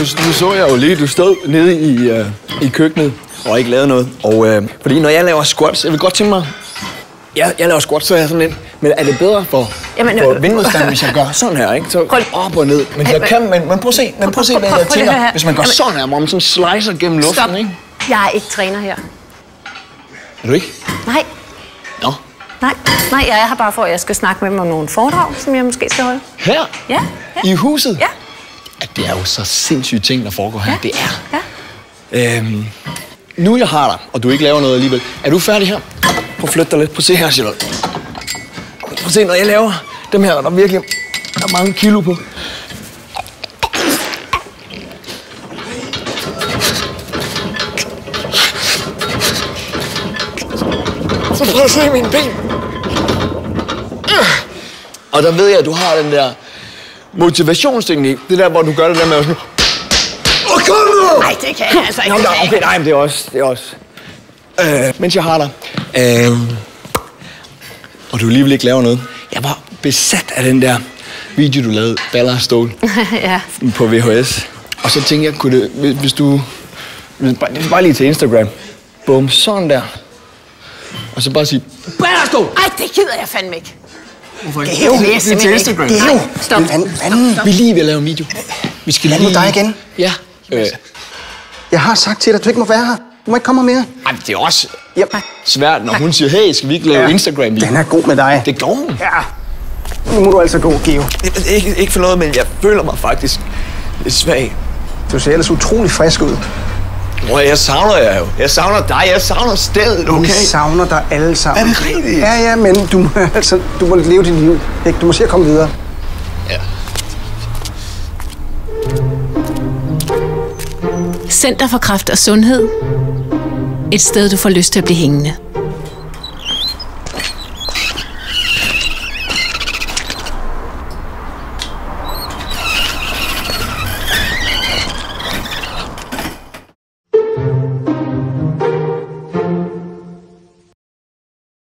nu så jeg jo lige, du stod nede i køkkenet og ikke lavede noget. Og fordi når jeg laver squats, jeg vil godt tænke mig... Jeg laver squats, så er jeg sådan lidt... Men er det bedre for vindmodstand, hvis jeg gør sådan her, ikke? Så op og ned. Men jeg kan... Men prøv at se, hvad jeg tænker. Hvis man gør sådan her, hvor man sådan slicer gennem luften, ikke? Jeg er ikke træner her. Er du ikke? Nej. Nå. Nej, jeg er her bare for, at jeg skal snakke med dem om nogle foredrag, som jeg måske skal holde. Her? Ja. I huset? Ja. Ja, det er jo så sindssyge ting, der foregår her. Ja. Det er. Ja. Nu jeg har dig, og du ikke laver noget alligevel. Er du færdig her? Prøv at flytte dig lidt. Prøv at se her, Charlotte. Prøv at se, når jeg laver dem her, der er virkelig der er mange kilo på. Så prøv at se mine ben. Og der ved jeg, at du har den der motivationsteknik. Det der, hvor du gør det der med at sådan... Kom nu! Nej, det kan jeg altså ikke. Okay, nej, men det er også. Mens jeg har dig. Og du alligevel ikke laver noget. Jeg var besat af den der video, du lavede, Baller og Stål. Ja. På VHS. Og så tænkte jeg, kunne det, hvis du... Bare lige til Instagram. Bum, sådan der. Og så bare sige, Baller og Stål! Ej, det gider jeg fandme ikke. Hvorfor ikke? Det er jo mere til Instagram. Det er jo... Stop. Vi lige vil lave en video. Vi skal lige... med dig igen? Ja. Jeg har sagt til dig, at du ikke må være her. Du må ikke komme mere. Ej, det er også Ja. svært, når hun siger, hey, skal vi ikke lave Instagram-video? Den er god med dig. Det går hun. Ja. Nu må du altså gå, Geo. Ikke for noget, men jeg føler mig faktisk lidt svag. Du ser ellers utrolig frisk ud. Bror, jeg savner jer jo. Jeg savner dig. Jeg savner stedet, okay? Vi savner dig alle sammen. Er det rigtigt? Ja, men du må leve dit liv. Ikke? Du må se at komme videre. Ja. Center for Kræft og Sundhed. Et sted, du får lyst til at blive hængende.